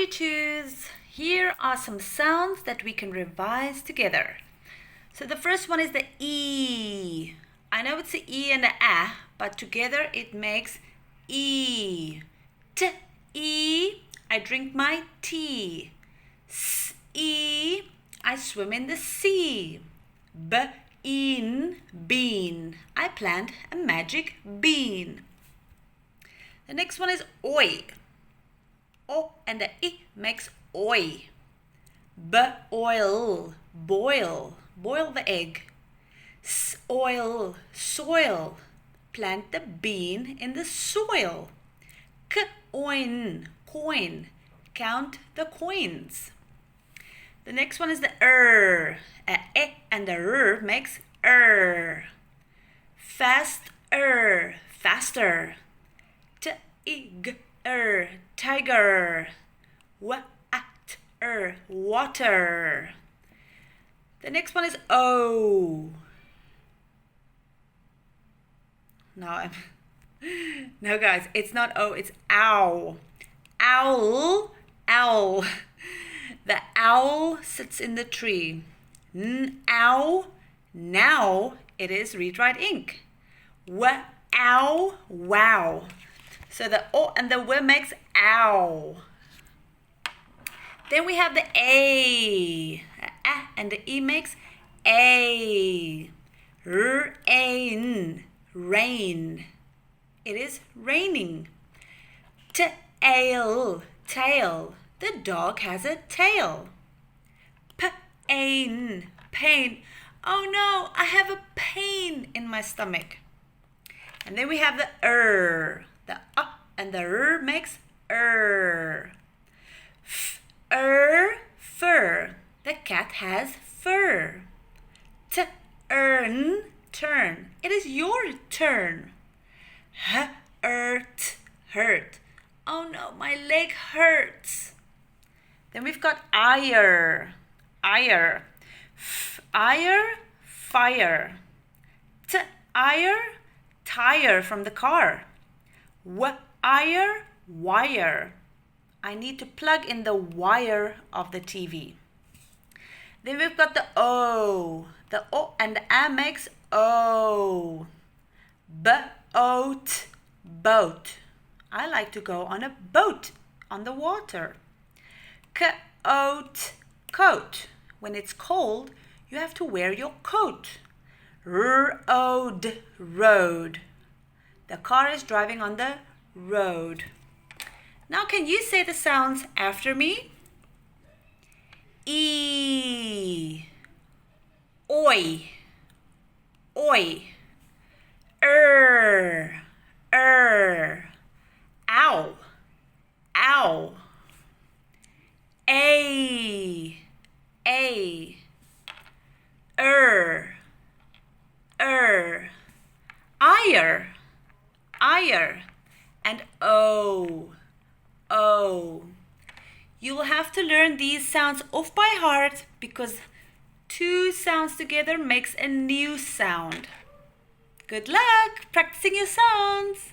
you choose. Here are some sounds that we can revise together. So the first one is the E. I know it's the E and the A, but together it makes E. T, E, I drink my tea. S, E, I swim in the sea. B, in, bean, I plant a magic bean. The next one is oi. O and the I makes oi. B, oil, boil, boil the egg. S, oil, soil, plant the bean in the soil. K, oin, coin, count the coins. The next one is the A e and the makes Faster, faster. Tiger. Water. The next one is O. No guys, it's not O, it's ow. Owl, owl. The owl sits in the tree. Ow, now it is read write ink. Ow, wow. So the O and the W makes ow. Then we have the A. And the E makes A. Rain, rain. It is raining. Tail, tail. The dog has a tail. Pain, pain. Oh no, I have a pain in my stomach. And then we have the The and the makes fur. The cat has fur. Turn, turn. It is your turn. Hurt, hurt. Oh no, my leg hurts. Then we've got ire. Ire, fire. Tire from the car. Wire. I need to plug in the wire of the TV. Then we've got the O. The O and the A makes O. Boat, boat. I like to go on a boat on the water. Coat, coat. When it's cold, you have to wear your coat. Road, road. The car is driving on the road. Now can you say the sounds after me? E. Oi. Oi. Ow. Ow. A. Ire. And O. You will have to learn these sounds off by heart because two sounds together makes a new sound. Good luck practicing your sounds.